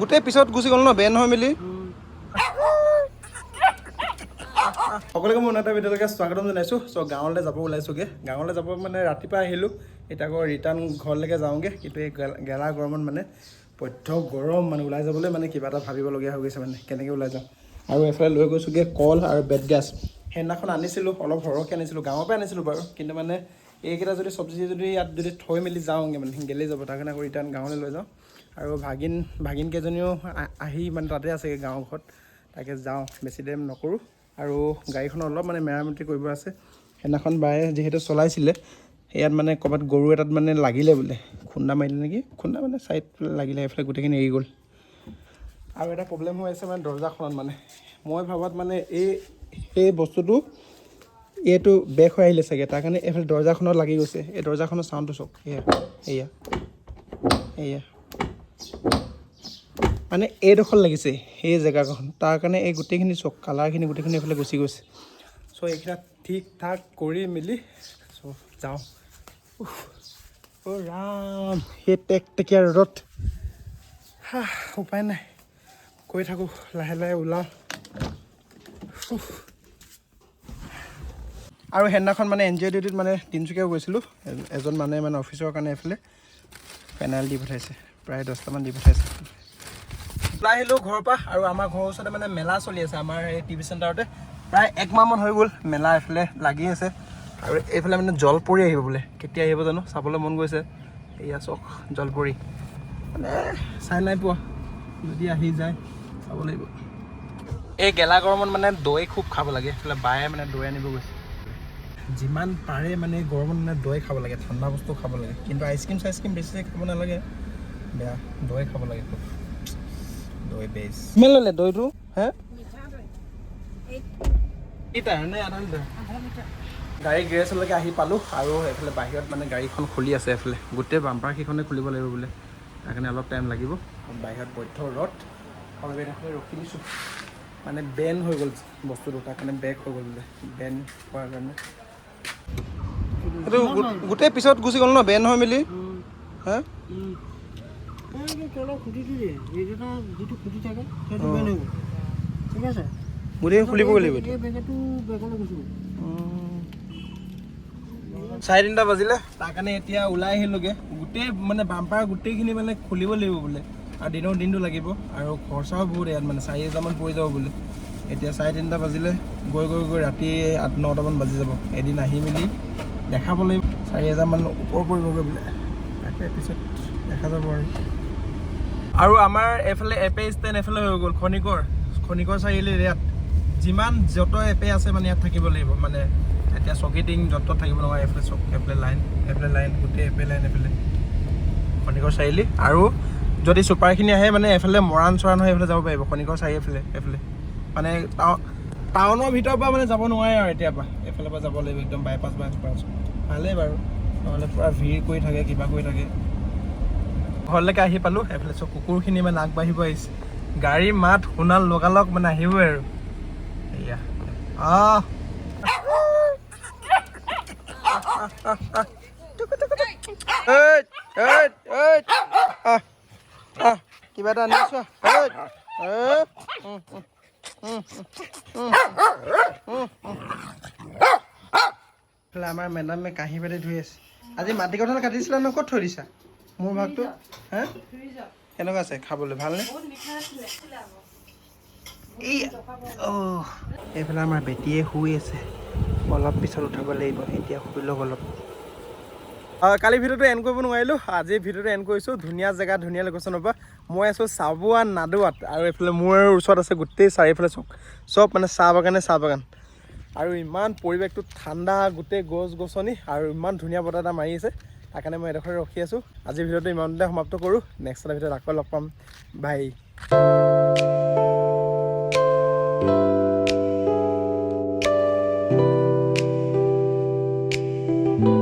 গোটেই পিছত গুচি গ'ল ন বেন হৈ মেলি সকলোকে মই এটা ভিডিঅ'লৈকে স্বাগতম জনাইছোঁ। চ' গাঁৱলৈ যাব ওলাইছোঁগৈ। গাঁৱলৈ যাব মানে ৰাতিপুৱা আহিলোঁ, এতিয়া আকৌ ৰিটাৰ্ণ ঘৰলৈকে যাওঁগৈ। কিন্তু এই গেলা গৰমত মানে পথ্য গৰম মানে ওলাই যাবলৈ মানে কিবা এটা ভাবিবলগীয়া হৈ গৈছে মানে কেনেকৈ ওলাই যাওঁ। আৰু এফালে লৈ গৈছোঁগৈ কল আৰু বেতগাজ। সেইদিনাখন আনিছিলোঁ, অলপ সৰহকৈ আনিছিলোঁ, গাঁৱৰ পৰাই আনিছিলোঁ বাৰু। কিন্তু মানে এইকেইটা যদি চব্জি যদি ইয়াত যদি থৈ মেলি যাওঁগৈ মানে গেলি যাব, তাৰ কাৰণে আকৌ ৰিটাৰ্ণ গাঁৱলৈ লৈ যাওঁ। আৰু ভাগিনকেইজনীও আহি মানে তাতে আছেগৈ গাঁৱৰ ঘৰত, তাকে যাওঁ, বেছি টাইম নকৰোঁ। আৰু গাড়ীখন অলপ মানে মেৰামতি কৰিব আছে। সেইদিনাখন বায়ে যিহেতু চলাইছিলে, ইয়াত মানে ক'ৰবাত গৰু এটাত মানে লাগিলে বোলে, খুন্দা মাৰিলে নেকি, খুন্দা মানে ছাইড লাগিলে, এইফালে গোটেইখিনি এৰি গ'ল। আৰু এটা প্ৰব্লেম হৈ আছে মানে দৰ্জাখনত মানে মই ভাবাত মানে এই বস্তুটো এইটো বেক হৈ আহিলে চাগে, তাৰ কাৰণে এইফালে দৰ্জাখনত লাগি গৈছে। এই দৰ্জাখনৰ চাউণ্ডটো চাওক, এয়া মানে এইডোখৰ লাগিছে সেই জেগাখন, তাৰ কাৰণে এই গোটেইখিনি চক কালাৰখিনি গোটেইখিনি এইফালে গুচি গৈছে। চ' এইখিনি ঠিক ঠাক কৰি মেলি চ' যাওঁ। অ' ৰাম, সেই টেকটেকীয়া ৰ'দত উপায় নাই, কৈ থাকোঁ, লাহে লাহে ওলাওঁ। আৰু সেইদিনাখন মানে NGO ডিউটিত মানে তিনিচুকীয়া গৈছিলোঁ, এজন মানুহে মানে অফিচৰ কাৰণে এইফালে পেনাল দি পঠাইছে, প্ৰায় 10টামান দি পঠাইছে। ওলাই আহিলোঁ ঘৰৰ পৰা। আৰু আমাৰ ঘৰৰ ওচৰতে মানে মেলা চলি আছে, আমাৰ এই টিভি চেণ্টাৰতে। প্ৰায় 1 মাহমান হৈ গ'ল মেলা এইফালে লাগি আছে। আৰু এইফালে মানে জলপৰি আহিব বোলে, কেতিয়া আহিব জানো, চাবলৈ মন গৈছে। এয়া চাওক জলপৰি, মানে চাই নাই পোৱা, যদি আহি যায় চাব লাগিব। এই গেলা গৰমত মানে দৈ খুব খাব লাগে, এইফালে বায়ে মানে দৈ আনিব গৈছে। যিমান পাৰে মানে গৰমত মানে দৈ খাব লাগে, ঠাণ্ডা বস্তু খাব লাগে, কিন্তু আইচক্ৰীম বেছি খাব নালাগে, বেয়া। দৈ খাব লাগে খুব, দৈ বেছ। কিমান ল'লে দৈটো? হে গাড়ী গেৰেজলৈকে আহি পালোঁ। আৰু এইফালে বাহিৰত মানে গাড়ীখন খুলি আছে, এইফালে গোটেই বাম্পাৰকেইখনে খুলিব লাগিব বোলে, তাৰ কাৰণে অলপ টাইম লাগিব। বাহিৰত বৈধ্য ৰ'দ, আৰু এইডোখৰতে ৰখি দিছোঁ, মানে বেন হৈ গ'ল বস্তুটো, তাৰ কাৰণে বেক হৈ গ'ল বোলে, বেন হোৱাৰ কাৰণে। এইটো গোটেই পিছত গুচি গ'ল ন বেন হৈ মেলি, হা গোটেই খুলিবগৈ লাগিব। 3:30 বাজিলে, তাৰ কাৰণে এতিয়া ওলাই আহিলোগৈ। গোটেই মানে বাম্পাৰ গোটেইখিনি মানে খুলিব লাগিব বোলে, আৰু দিনটো লাগিব, আৰু খৰচাও বহুত ইয়াত, মানে 4,000মান পৰি যাব বোলে। এতিয়া 3:30 বাজিলে, গৈ ৰাতি 8-9টামান বাজি যাব। এদিন আহি মেলি দেখাব লাগিব, 4,000মান ওপৰ পৰিবগৈ বোলে, তাকে পিছত দেখা যাব। আৰু আমাৰ এইফালে এপে ষ্টেণ্ড এইফালে হৈ গ'ল, খনিকৰ চাৰিআলিৰ ইয়াত যিমান য'ত এপে আছে মানে ইয়াত থাকিব লাগিব। মানে এতিয়া চকীটিং য'ত থাকিব নোৱাৰে, এইফালে চক, এইফালে লাইন, গোটেই এপে লাইন এইফালে খনিকৰ চাৰিআলি। আৰু যদি চুপাৰখিনি আহে মানে এইফালে মৰাণ হৈ এইফালে যাব পাৰিব, খনিকৰ চাৰিআলি এইফালে মানে টাউনৰ ভিতৰৰ পৰা মানে যাব নোৱাৰে আৰু এতিয়াৰ পৰা এইফালৰ পৰা যাব লাগিব, একদম বাইপাছ। ভালেই বাৰু, নহ'লে পূৰা ভিৰ কৰি থাকে, কিবা কৰি থাকে। ঘৰলৈকে আহি পালোঁ। এইফালে চব কুকুৰখিনি মানে আগবাঢ়িব আহিছে, গাড়ী মাত শুনাল লগালগ মানে আহিবই আৰু। এয়া কিবা এটা আনিছোঁ। আমাৰ মেডামে কাঁহী বাতি ধুই আছে। আজি মাটি কঁঠাল কাটিছিলা ন, ক'ত থৈ দিছা মোৰ ভাগটো? হা কেনেকুৱা আছে খাবলৈ, ভালনে? এইফালে আমাৰ বেটীয়ে শুই আছে, অলপ পিছত উঠাব লাগিব। এতিয়া শুই লওক অলপ। কালি ভিডিঅ'টো এণ্ড কৰিব নোৱাৰিলোঁ, আজি ভিডিঅ'টো এণ্ড কৰিছোঁ। ধুনীয়া জেগা, ধুনীয়া লোকেশ্যনৰ পৰা মই আছোঁ চাবুৱা নাদুৱাত। আৰু এইফালে মোৰ ওচৰত আছে গোটেই চাৰিওফালে চব মানে চাহ বাগান। আৰু ইমান পৰিৱেশটো ঠাণ্ডা, গোটেই গছ-গছনি, আৰু ইমান ধুনীয়া বতাহ এটা মাৰি আছে, তাৰ কাৰণে মই এডোখৰ ৰখি আছোঁ। আজি ভিডিঅ'টো ইমানতে সমাপ্ত কৰোঁ। নেক্সট এটা ভিডিঅ'ত আকৌ লগ পাম, বাই।